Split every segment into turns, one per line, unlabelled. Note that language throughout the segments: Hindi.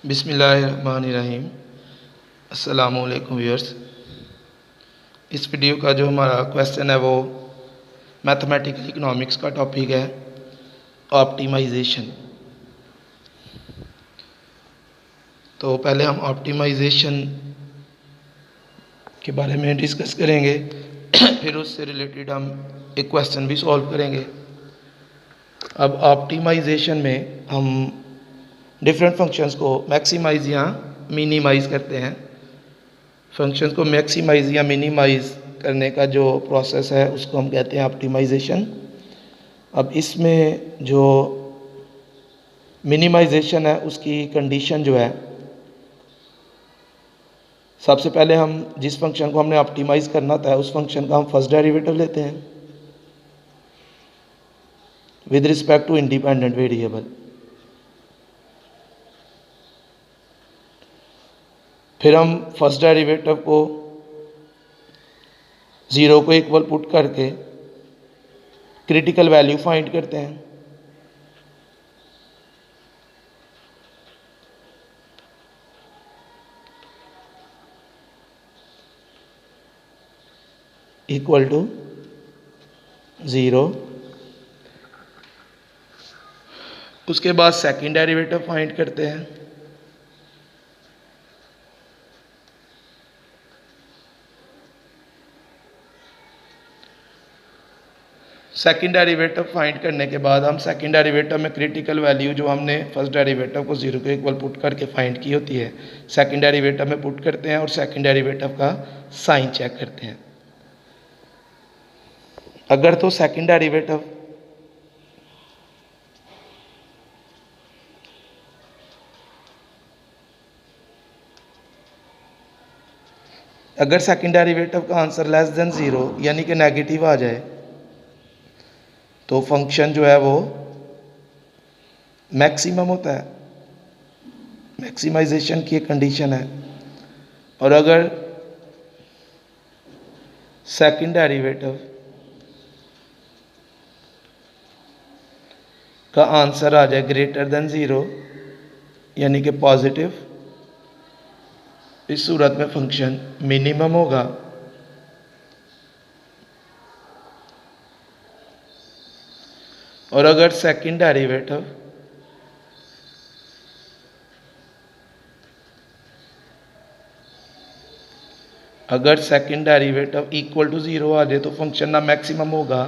बिस्मिल्लाहिर्रहमानिर्रहीम। अस्सलामुअलैकुम व्यूअर्स। इस वीडियो का जो हमारा क्वेश्चन है वो मैथमेटिकल इकोनॉमिक्स का टॉपिक है, ऑप्टिमाइजेशन। तो पहले हम ऑप्टिमाइजेशन के बारे में डिस्कस करेंगे, फिर उससे रिलेटेड हम एक क्वेश्चन भी सॉल्व करेंगे। अब ऑप्टिमाइजेशन में हम डिफरेंट फंक्शंस को मैक्सिमाइज या मिनिमाइज करते हैं। फंक्शंस को मैक्सिमाइज या मिनिमाइज करने का जो प्रोसेस है उसको हम कहते हैं ऑप्टिमाइजेशन। अब इसमें जो मिनिमाइजेशन है उसकी कंडीशन जो है, सबसे पहले हम जिस फंक्शन को हमने ऑप्टिमाइज करना था उस फंक्शन का हम फर्स्ट डेरिवेटिव लेते हैं with respect to independent variable. फिर हम फर्स्ट डेरिवेटिव को 0 को इक्वल पुट करके क्रिटिकल वैल्यू फाइंड करते हैं। Equal to 0। उसके बाद सेकंड डेरिवेटिव फाइंड करते हैं। सेकंड डेरिवेटिव फाइंड करने के बाद हम सेकंड डेरिवेटिव में क्रिटिकल वैल्यू जो हमने फर्स्ट डेरिवेटिव को 0 के इक्वल पुट करके फाइंड की होती है सेकंड डेरिवेटिव में पुट करते हैं और सेकंड डेरिवेटिव का साइन चेक करते हैं। अगर तो सेकंड डेरिवेटिव अगर सेकंड डेरिवेटिव का आंसर लेस देन 0 यानी कि नेगेटिव आ जाए तो फंक्शन जो है वो मैक्सिमम होता है, मैक्सिमाइजेशन की एक कंडीशन है। और अगर सेकंड डेरिवेटिव का आंसर आ जाए ग्रेटर देन 0 यानी कि पॉजिटिव, इस सूरत में फंक्शन मिनिमम होगा। और अगर सेकंड डेरिवेटिव इक्वल टू 0 आ जाए तो फंक्शन ना मैक्सिमम होगा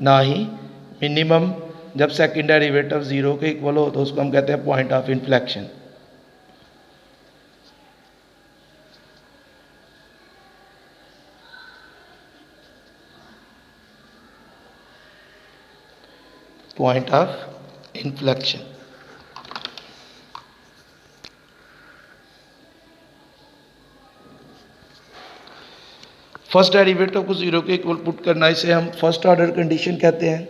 ना ही मिनिमम। जब सेकंड डेरिवेटिव 0 के इक्वल हो तो उसको हम कहते हैं point of inflection. Point of inflection. First derivative को 0 के इक्वल पुट करना, इसे हम फर्स्ट ऑर्डर कंडीशन कहते हैं।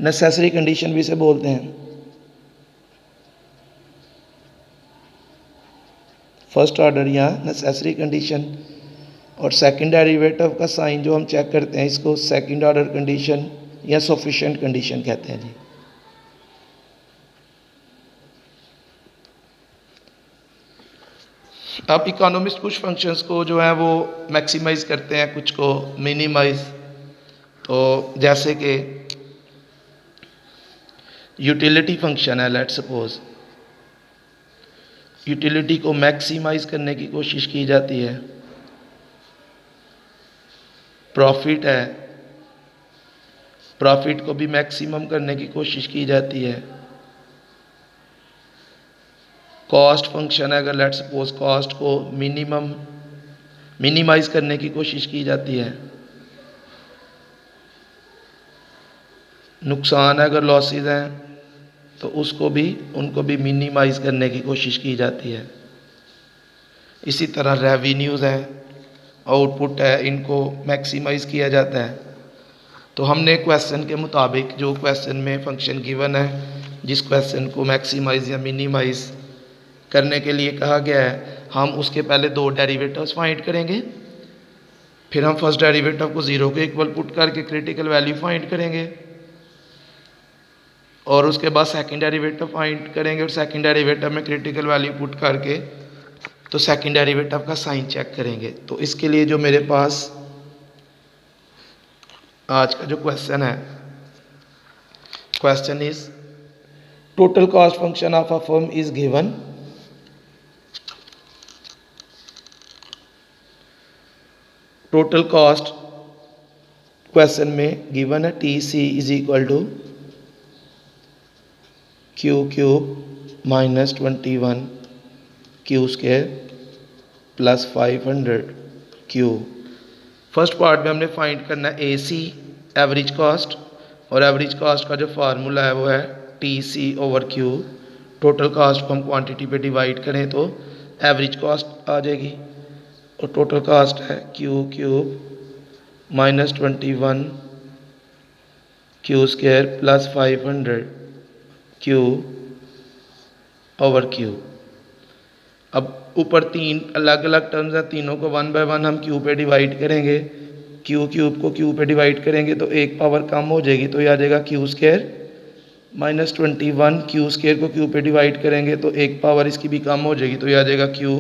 नेसेसरी कंडीशन भी इसे बोलते हैं। फर्स्ट ऑर्डर या नेसेसरी कंडीशन। और सेकंड डेरिवेटिव का साइन जो हम चेक करते हैं इसको सेकंड ऑर्डर कंडीशन या सफिशिएंट कंडीशन कहते हैं जी। अब इकोनॉमिस्ट कुछ फंक्शंस को जो है वो मैक्सिमाइज करते हैं, कुछ को मिनिमाइज। तो जैसे कि यूटिलिटी फंक्शन है, लेट्स सपोज यूटिलिटी को मैक्सिमाइज करने की कोशिश की जाती है। प्रॉफिट है, प्रॉफिट को भी मैक्सिमम करने की कोशिश की जाती है। कॉस्ट फंक्शन है, अगर लेट्स सपोज कॉस्ट को मिनिमाइज करने की कोशिश की जाती है। नुकसान है, अगर लॉसेस हैं तो उनको भी मिनिमाइज करने की कोशिश की जाती है। इसी तरह रेवेन्यूज़ हैं, आउटपुट है, इनको मैक्सिमाइज किया जाता है। तो हमने क्वेश्चन के मुताबिक जो क्वेश्चन में फंक्शन गिवन है, जिस क्वेश्चन को मैक्सिमाइज या मिनिमाइज करने के लिए कहा गया है, हम उसके पहले 2 डेरिवेटिव्स फाइंड करेंगे। फिर हम फर्स्ट डेरिवेटिव को 0 के इक्वल पुट करके क्रिटिकल वैल्यू फाइंड करेंगे। और उसके बाद सेकंड डेरिवेटिव फाइंड करेंगे और सेकंड डेरिवेटिव में क्रिटिकल वैल्यू पुट करके तो सेकंड डेरिवेटिव का साइन चेक करेंगे। तो इसके लिए जो मेरे पास आज का जो क्वेश्चन है, question is total cost function of a firm is given. Total cost question में गिवन है T C is equal to Q cube minus 21 Q square plus 500 Q. First part में हमने फाइंड करना है ए सी एवरेज कॉस्ट, और एवरेज कॉस्ट का जो फार्मूला है वो है T C over Q. Total cost को हम क्वांटिटी पे डिवाइड करें तो एवरेज कॉस्ट आ जाएगी, और टोटल कॉस्ट है Q cube minus 21 Q square plus 500 Q over Q. अब ऊपर तीन अलग अलग टर्म्स हैं, तीनों को वन बाय वन हम क्यू पे डिवाइड करेंगे। क्यू क्यूब को क्यू पे डिवाइड करेंगे तो एक पावर कम हो जाएगी, तो ये आ जाएगा Q square minus 21। Q square को क्यू पे डिवाइड करेंगे तो एक पावर इसकी भी कम हो जाएगी, तो ये आ जाएगा Q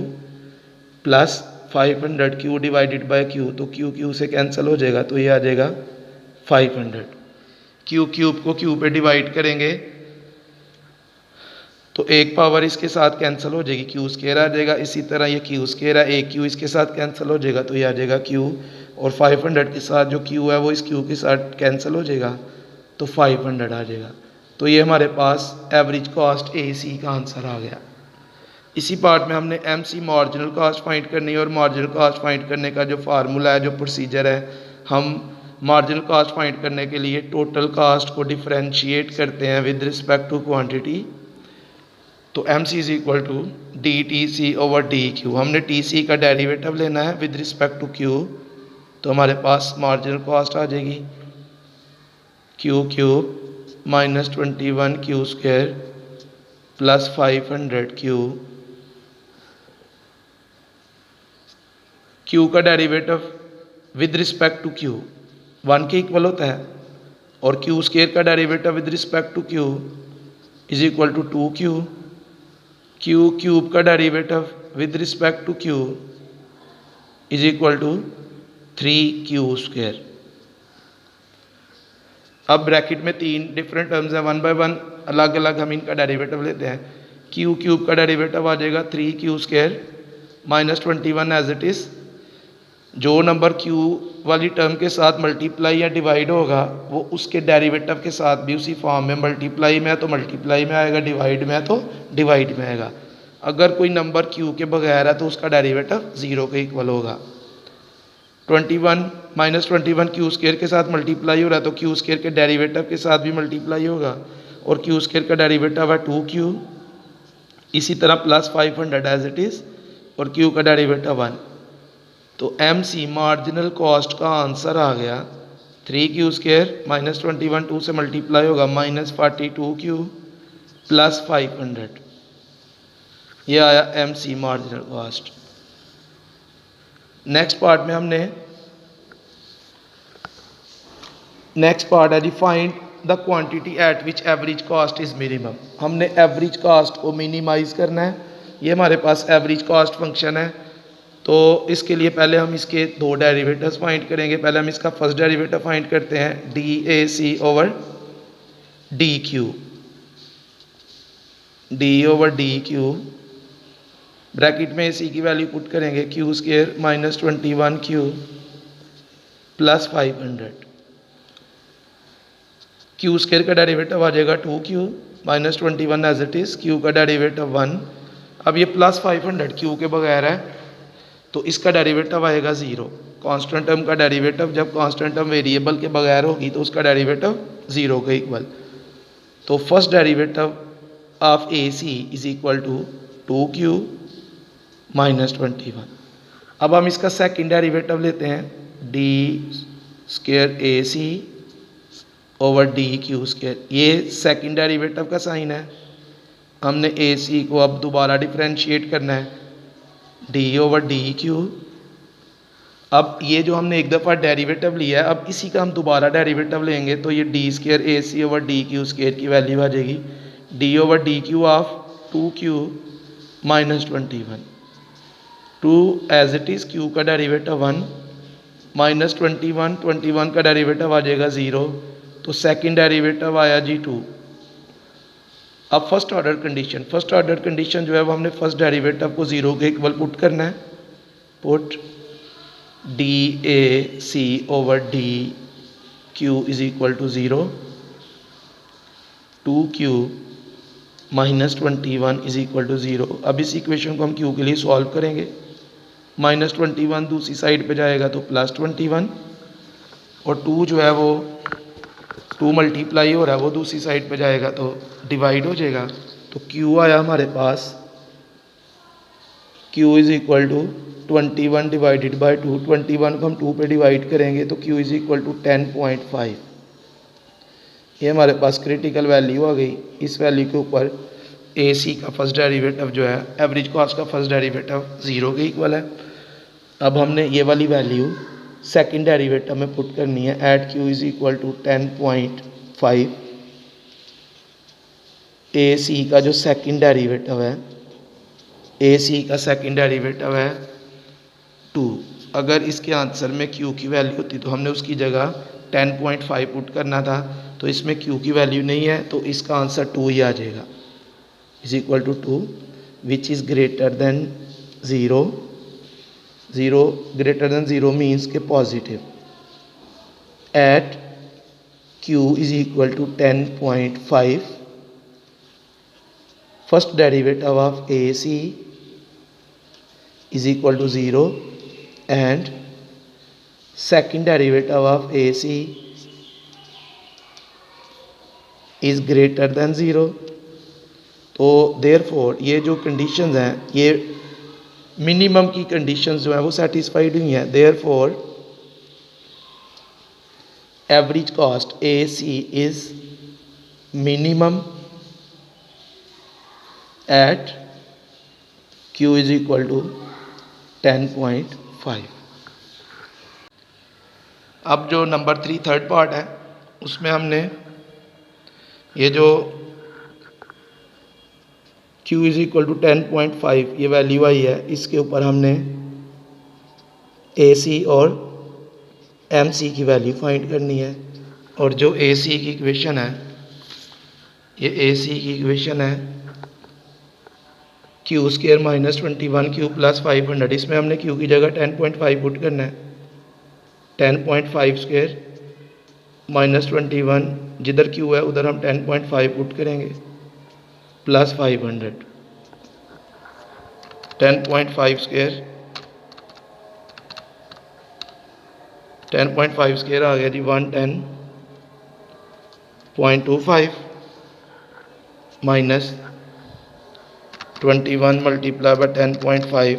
plus 500 Q divided by Q, तो क्यू क्यू से कैंसिल हो जाएगा, तो ये आ जाएगा 500। क्यू क्यूब को क्यू पे डिवाइड करेंगे तो एक पावर इसके साथ कैंसिल हो जाएगी, क्यू स्क्वायर आ जाएगा। इसी तरह ये क्यू स्क्वायर है, एक क्यू इसके साथ कैंसिल हो जाएगा, तो ये आ जाएगा क्यू, और 500 के साथ जो क्यू है वो इस क्यू के साथ कैंसिल हो जाएगा, तो 500 आ जाएगा। तो ये हमारे पास एवरेज कॉस्ट ए सी का आंसर आ गया। इसी पार्ट में हमने M C marginal cost find करनी है, और मार्जिनल कॉस्ट फाइंड करने का जो फार्मूला है, जो प्रोसीजर है, हम मार्जिनल कॉस्ट फाइंड करने के लिए टोटल कॉस्ट को डिफरेंशिएट करते हैं विद रिस्पेक्ट टू क्वांटिटी। तो M C is equal to D T C over D Q. हमने टी सी का डेरिवेटिव लेना है विद रिस्पेक्ट टू क्यू, तो हमारे पास मार्जिनल कॉस्ट आ जाएगी Q cube minus 21 Q square plus 500 Q. Q का derivative with respect to Q 1 के इक्वल होता है, और क्यू स्क्वायर का derivative with respect to Q is equal to 2 Q cube का derivative with respect to Q is equal to 3 Q square. अब ब्रैकेट में तीन डिफरेंट टर्म्स हैं, वन बाय वन अलग अलग हम इनका डेरिवेटिव लेते हैं। क्यू क्यूब का डेरिवेटिव आ जाएगा 3 Q square minus 21 as it is. जो नंबर क्यू वाली टर्म के साथ मल्टीप्लाई या डिवाइड होगा वो उसके डेरिवेटिव के साथ भी उसी फॉर्म में, मल्टीप्लाई में है तो मल्टीप्लाई में आएगा, डिवाइड में है तो डिवाइड में आएगा। अगर कोई नंबर क्यू के बगैर है तो उसका डेरिवेटिव 0 के इक्वल होगा। 21 माइनस 21 क्यू स्क्वायर के साथ मल्टीप्लाई हो रहा है तो क्यू स्क्वायर के डेरिवेटिव के साथ भी मल्टीप्लाई होगा, और क्यू स्क्वायर का डेरिवेटिव है 2 इसी तरह प्लस 500 एज इट इज़, और क्यू का डेरिवेटिव 1। तो एम सी मार्जिनल कॉस्ट का आंसर आ गया 3 क्यू स्क्वायर माइनस 21 2 से मल्टीप्लाई होगा माइनस 42 क्यू प्लस 500। ये आया M C marginal cost. Next part में हमने नेक्स्ट पार्ट है defined the quantity at which average cost is minimum. हमने एवरेज कॉस्ट को मिनिमाइज करना है। ये हमारे पास एवरेज कॉस्ट फंक्शन है, तो इसके लिए पहले हम इसके दो डेरिवेटिव्स फाइंड करेंगे। पहले हम इसका फर्स्ट डेरिवेटिव फाइंड करते हैं D A C over D Q. D over D Q bracket में सी की वैल्यू पुट करेंगे Q square minus 21 Q plus 500। Q square का डेरिवेटिव आ जाएगा 2 Q minus 21 as it is, Q का डेरिवेटिव 1। अब ये प्लस 500 क्यू के बगैर है तो इसका डेरिवेटिव आएगा 0। कांस्टेंट टर्म का डेरिवेटिव जब कांस्टेंट टर्म वेरिएबल के बगैर होगी तो उसका डेरिवेटिव 0 के इक्वल। तो first derivative of A C is equal to 2 Q minus 21। अब हम इसका सेकंड डेरिवेटिव लेते हैं D square A C over D Q square. ये सेकंड डेरिवेटिव का साइन है। हमने ए सी को अब दोबारा डिफरेंशिएट करना है डी ओवर डी क्यू, अब ये जो हमने एक दफ़ा डेरिवेटिव लिया है, अब इसी का हम दोबारा डेरिवेटिव लेंगे तो ये डी स्क्र ए सी ओवर डी क्यू स्क्र की वैल्यू आ जाएगी D over D Q of 2q minus 21। 2 as it is Q का डेरिवेटिव 1 माइनस 21 का डेरिवेटिव आ जाएगा 0, तो सेकंड डेरिवेटिव आया जी 2। अब फर्स्ट ऑर्डर कंडीशन जो है वो हमने फर्स्ट डेरिवेटिव को 0 के इक्वल पुट करना है। Put D A C over D Q is equal to 0, 2q minus 21 is equal to 0। अब इस इक्वेशन को हम q के लिए सॉल्व करेंगे। माइनस 21 दूसरी साइड पे जाएगा तो प्लस 21, और 2 जो है वो 2 मल्टीप्लाई हो रहा है वो दूसरी साइड पे जाएगा तो डिवाइड हो जाएगा। तो q आया हमारे पास, q is equal to 21 divided by 2। 21 को हम 2 पे डिवाइड करेंगे तो q इज इक्वल टू 10.5। ये हमारे पास क्रिटिकल वैल्यू आ गई। इस वैल्यू के ऊपर ए सी का फर्स्ट डेरिवेटिव जो है एवरेज कॉस्ट का फर्स्ट डेरिवेटिव 0 के इक्वल है। अब हमने ये वाली वैल्यू सेकंड डेरिवेटिव में पुट करनी है। At q is equal to 10.5। A C का जो सेकंड डेरिवेटिव है, ए सी का सेकंड डेरिवेटिव है 2। अगर इसके आंसर में q की वैल्यू होती तो हमने उसकी जगह 10.5 पुट करना था, तो इसमें q की वैल्यू नहीं है तो इसका आंसर 2 ही आ जाएगा। Is equal to 2 which is greater than 0। 0 greater than 0 means के positive. At q is equal to 10.5, first derivative of A C is equal to 0 and second derivative of A C is greater than 0। तो देयरफॉर ये जो कंडीशंस हैं, ये मिनिमम की कंडीशंस जो हैं वो सेटिस्फाइड हुई हैं। Therefore average cost A C is minimum at q is equal to 10.5। अब जो नंबर 3 थर्ड पार्ट है उसमें हमने ये जो q इज इक्वल टू 10.5 ये वैल्यू आई है, इसके ऊपर हमने ए सी और एम सी की वैल्यू फाइंड करनी है। और जो ए सी की इक्वेशन है, ये ए सी की इक्वेशन है q square minus 21q plus 500। इसमें हमने q की जगह 10.5 पुट करना है। 10.5 स्क्वायर माइनस 21, जिधर q है उधर हम 10.5 पुट करेंगे प्लस 500। 10.5 स्क्वायर 10.5 स्क्वायर आ गया जी 110.25 माइनस 21 मल्टीप्लाई बाय 10.5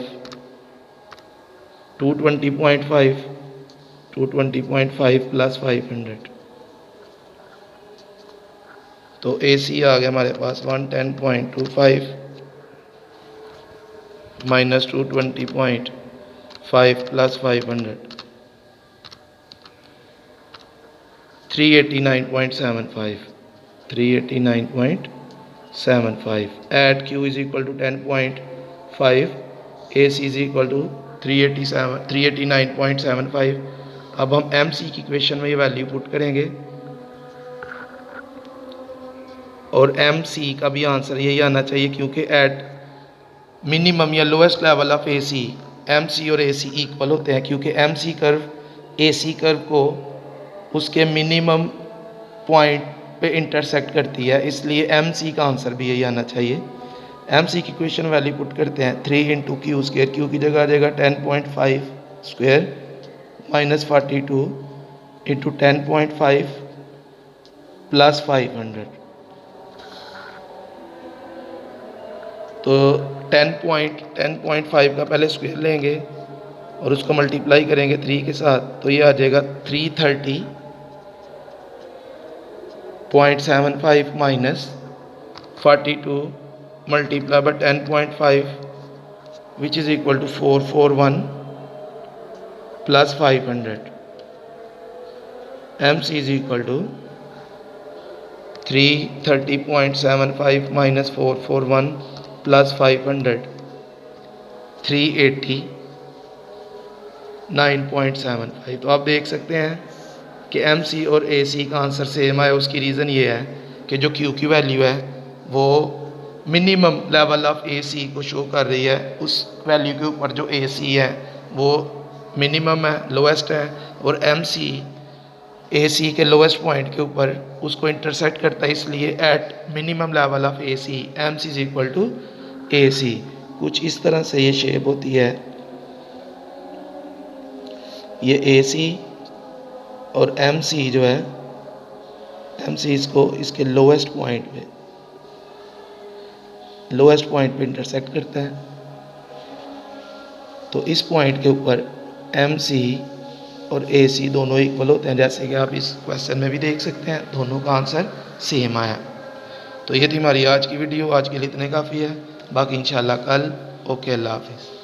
220.5 220.5 प्लस 500। तो ए सी आ गया हमारे पास 110.25 minus 220.5 plus 500 389.75 389.75। At q is equal to 10.5 A C is equal to 389.75। अब हम एम सी की इक्वेशन में ये वैल्यू पुट करेंगे और एम सी का भी आंसर यही आना चाहिए, क्योंकि एट मिनिमम या lowest level of A C M C और ए सी इक्वल होते हैं, क्योंकि M C curve A C curve को उसके मिनिमम पॉइंट पे इंटरसेक्ट करती है, इसलिए एम सी का आंसर भी यही आना चाहिए। एम सी की इक्वेशन वैल्यू पुट करते हैं 3 इंटू क्यू स्क्वायर, क्यू की जगह आ जाएगा 10.5 स्क्वायर माइनस 42 इंटू 10.5 प्लस 500। तो 10.5 का पहले स्क्वायर लेंगे और उसको मल्टीप्लाई करेंगे 3 के साथ, तो ये आ जाएगा 330.75 minus 42 multiply by 10.5 which is equal to 441 plus 500, M C is equal to 330.75 minus 441 plus 500 389.75। तो आप देख सकते हैं कि एम सी और ए सी का आंसर सेम है। उसकी रीज़न ये है कि जो क्यू की वैल्यू है वो मिनिमम लेवल ऑफ ए सी को शो कर रही है। उस वैल्यू के ऊपर जो ए सी है वो मिनिमम है, लोएस्ट है, और एम सी ए सी के लोएस्ट पॉइंट के ऊपर उसको इंटरसेक्ट करता है, इसलिए at minimum level of A C M C is equal to A C. कुछ इस तरह से ये शेप होती है, ये ए सी और एम सी जो है, एम सी इसको इसके लोएस्ट पॉइंट पे इंटरसेक्ट करता है। तो इस पॉइंट के ऊपर एम सी और ए सी दोनों इक्वल होते हैं, जैसे कि आप इस क्वेश्चन में भी देख सकते हैं, दोनों का आंसर सेम आया। तो ये थी हमारी आज की वीडियो। आज के लिए इतने काफ़ी है, बाकी इंशाल्लाह कल। ओके, अल्लाह हाफिज़।